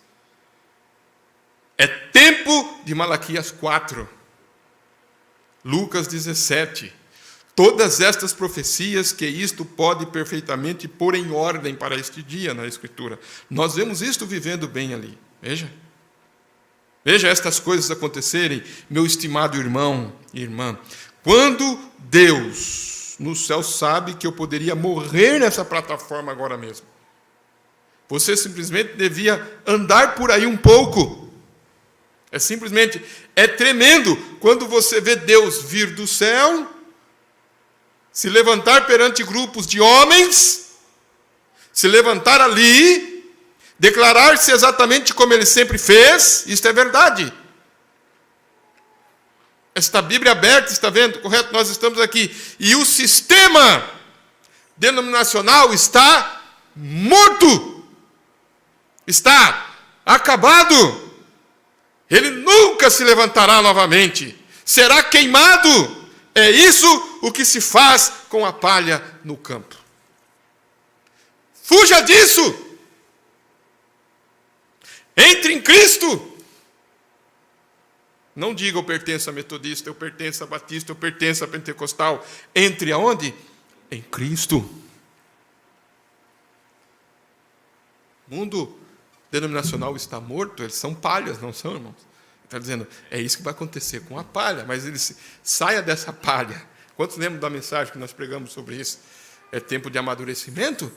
Speaker 2: É tempo de Malaquias 4. Lucas 17. Todas estas profecias que isto pode perfeitamente pôr em ordem para este dia na Escritura. Nós vemos isto vivendo bem ali. Veja. Veja estas coisas acontecerem, meu estimado irmão e irmã. Quando Deus no céu sabe que eu poderia morrer nessa plataforma agora mesmo, você simplesmente devia andar por aí um pouco. É tremendo quando você vê Deus vir do céu, se levantar perante grupos de homens, se levantar ali, declarar-se exatamente como ele sempre fez. Isto é verdade. Esta Bíblia aberta, está vendo? Correto? Nós estamos aqui. E o sistema denominacional está morto. Está acabado. Ele nunca se levantará novamente. Será queimado. É isso o que se faz com a palha no campo. Fuja disso. Entre em Cristo. Não diga eu pertenço a metodista, eu pertenço a batista, eu pertenço a pentecostal. Entre aonde? Em Cristo. O mundo denominacional está morto, eles são palhas, não são, irmãos? Está dizendo, é isso que vai acontecer com a palha, mas ele saia dessa palha. Quantos lembram da mensagem que nós pregamos sobre isso? É tempo de amadurecimento?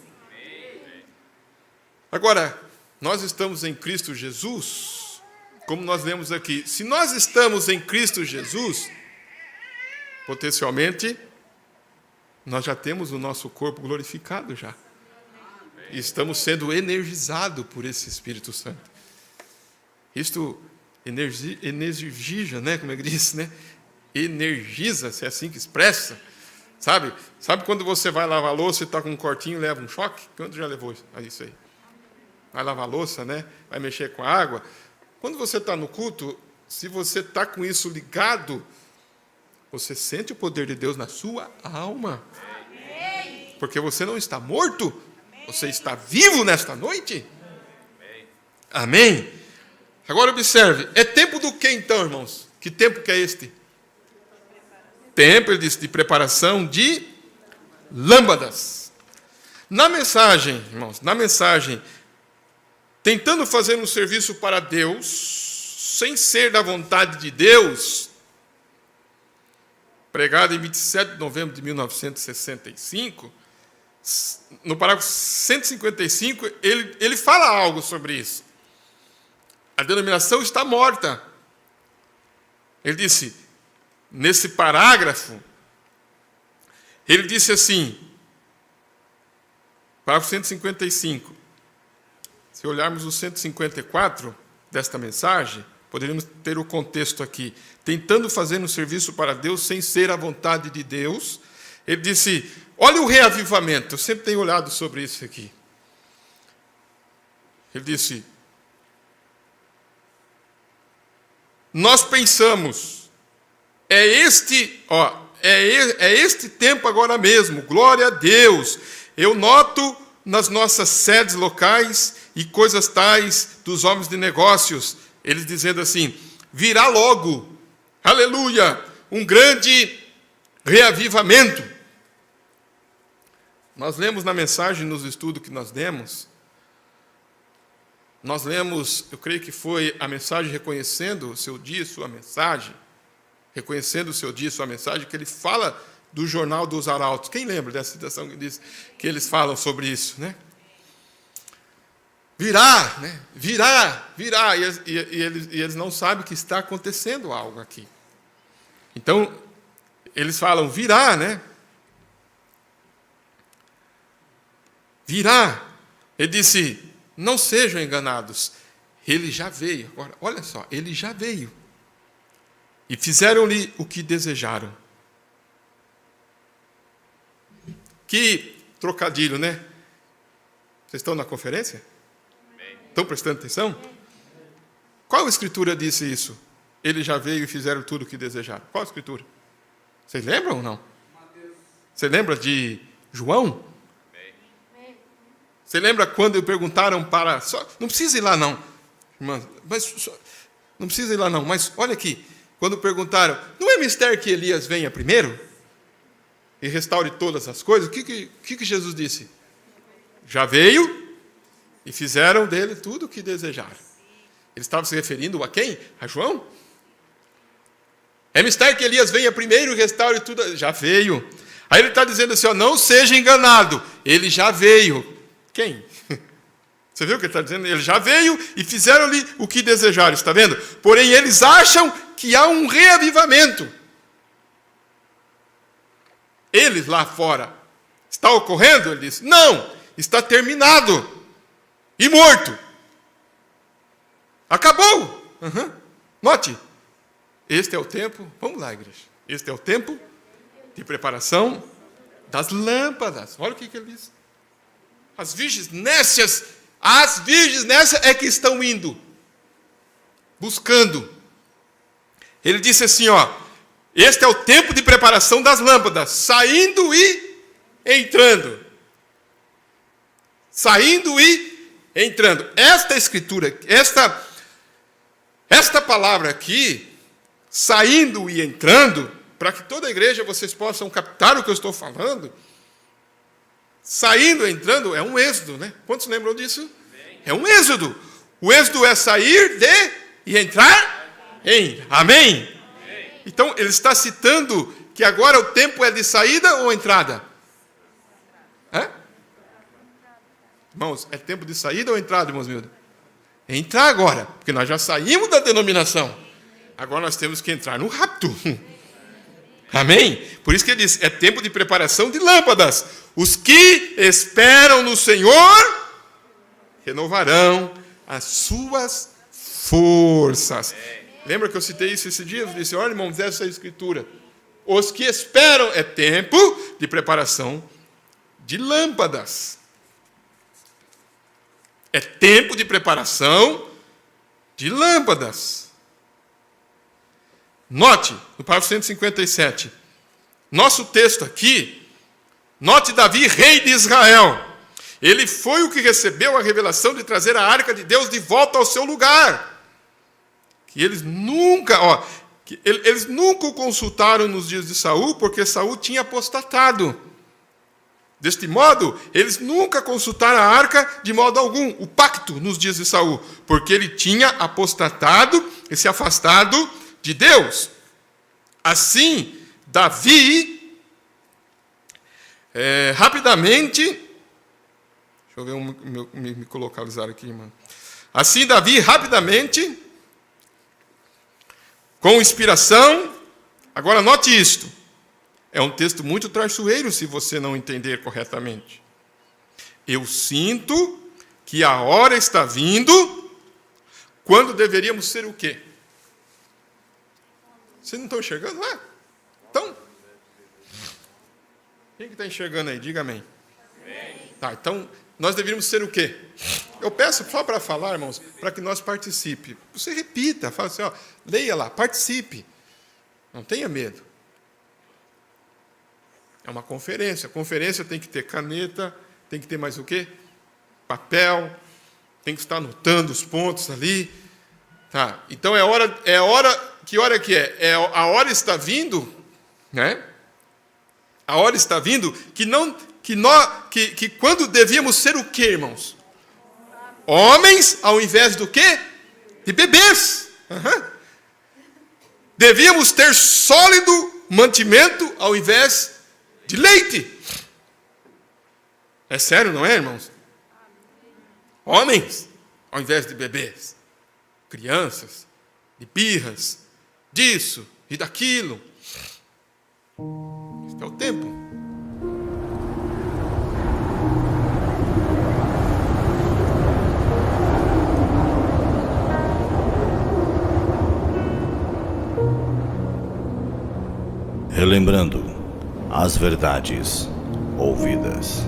Speaker 2: Agora, nós estamos em Cristo Jesus, como nós lemos aqui. Se nós estamos em Cristo Jesus, potencialmente, nós já temos o nosso corpo glorificado já. E estamos sendo energizados por esse Espírito Santo. Isto energiza, né? Como é que diz, né? Energiza, se é assim que expressa. Sabe quando você vai lavar a louça e está com um cortinho e leva um choque? Quanto já levou isso aí? Vai lavar a louça, né? Vai mexer com a água. Quando você está no culto, se você está com isso ligado, você sente o poder de Deus na sua alma. Porque você não está morto, você está vivo nesta noite. Amém? Agora observe, é tempo do que então, irmãos? Que tempo que é este? Tempo, ele disse, de preparação de lâmpadas. Na mensagem, irmãos, tentando fazer um serviço para Deus, sem ser da vontade de Deus, pregado em 27 de novembro de 1965, no parágrafo 155, ele fala algo sobre isso. A denominação está morta. Ele disse, nesse parágrafo, ele disse assim, Parágrafo 155. Se olharmos o 154 desta mensagem, poderíamos ter o contexto aqui. Tentando fazer um serviço para Deus sem ser a vontade de Deus. Ele disse, olha o reavivamento. Eu sempre tenho olhado sobre isso aqui. Ele disse, nós pensamos, é este tempo agora mesmo, glória a Deus. Eu noto nas nossas sedes locais e coisas tais dos homens de negócios, eles dizendo assim, virá logo, aleluia, um grande reavivamento. Nós lemos na mensagem, nos estudos que nós demos, nós lemos, eu creio que foi a mensagem reconhecendo o seu dia e sua mensagem, reconhecendo o seu dia e sua mensagem, que ele fala do jornal dos arautos. Quem lembra dessa citação que diz que eles falam sobre isso, né? Virá, né? Virá. E eles não sabem que está acontecendo algo aqui. Então, eles falam, virá, né? Virá. Ele disse, não sejam enganados. Ele já veio. Agora, olha só, ele já veio. E fizeram-lhe o que desejaram. Que trocadilho, né? Vocês estão na conferência? Estão prestando atenção? Qual escritura disse isso? Ele já veio e fizeram tudo o que desejaram. Qual escritura? Vocês lembram ou não? Você lembra de João? Você lembra quando perguntaram para... não precisa ir lá não, irmã, não precisa ir lá não, mas olha aqui. Quando perguntaram, não é mistério que Elias venha primeiro? E restaure todas as coisas? O que Jesus disse? Já veio e fizeram dele tudo o que desejaram. Ele estava se referindo a quem? A João? É mistério que Elias venha primeiro e restaure tudo. Já veio. Aí ele está dizendo assim, ó, não seja enganado. Ele já veio. Quem? Você viu o que ele está dizendo? Ele já veio e fizeram-lhe o que desejaram. Está vendo? Porém, eles acham que há um reavivamento. Eles lá fora. Está ocorrendo? Ele diz, não, está terminado. E morto. Acabou. Note. Este é o tempo, vamos lá, igreja. Este é o tempo de preparação das lâmpadas. Olha o que ele diz. As virgens nécias é que estão indo. Buscando. Ele disse assim, ó. Este é o tempo de preparação das lâmpadas. Saindo e entrando. Saindo e entrando. Esta escritura, esta palavra aqui, saindo e entrando, para que toda a igreja vocês possam captar o que eu estou falando, saindo e entrando é um êxodo, né? Quantos lembram disso? É um êxodo. O êxodo é sair e entrar em. Amém? Então, ele está citando que agora o tempo é de saída ou entrada? Irmãos, é tempo de saída ou entrada, irmãos meus? É entrar agora, porque nós já saímos da denominação. Agora nós temos que entrar no rapto. Amém? Por isso que ele diz, é tempo de preparação de lâmpadas. Os que esperam no Senhor renovarão as suas forças. Lembra que eu citei isso esse dia? Eu disse, olha, irmãos, essa é a escritura. Os que esperam é tempo de preparação de lâmpadas. É tempo de preparação de lâmpadas. Note, no parágrafo 157, nosso texto aqui, note Davi, rei de Israel. Ele foi o que recebeu a revelação de trazer a arca de Deus de volta ao seu lugar. Que eles nunca o consultaram nos dias de Saul, porque Saul tinha apostatado. Deste modo, eles nunca consultaram a arca de modo algum, o pacto nos dias de Saul, porque ele tinha apostatado e se afastado de Deus. Assim, Davi, rapidamente, deixa eu ver me localizar aqui, irmão. Assim, Davi, rapidamente, com inspiração, agora note isto. É um texto muito traiçoeiro se você não entender corretamente. Eu sinto que a hora está vindo, quando deveríamos ser o quê? Vocês não estão enxergando lá? Então, quem que está enxergando aí? Diga amém. Tá, então, nós deveríamos ser o quê? Eu peço só para falar, irmãos, para que nós participe. Você repita, fala assim, ó, leia lá, participe. Não tenha medo. É uma conferência. A conferência tem que ter caneta, tem que ter mais o quê? Papel, tem que estar anotando os pontos ali. Tá, então é hora, que hora que é? A hora está vindo, né? A hora está vindo que quando devíamos ser o quê, irmãos? Homens, ao invés do quê? De bebês. Uhum. Devíamos ter sólido mantimento ao invés de leite. É sério, não é, irmãos? Homens, ao invés de bebês. Crianças, de birras, disso e daquilo. Este é o tempo.
Speaker 1: Relembrando as verdades ouvidas.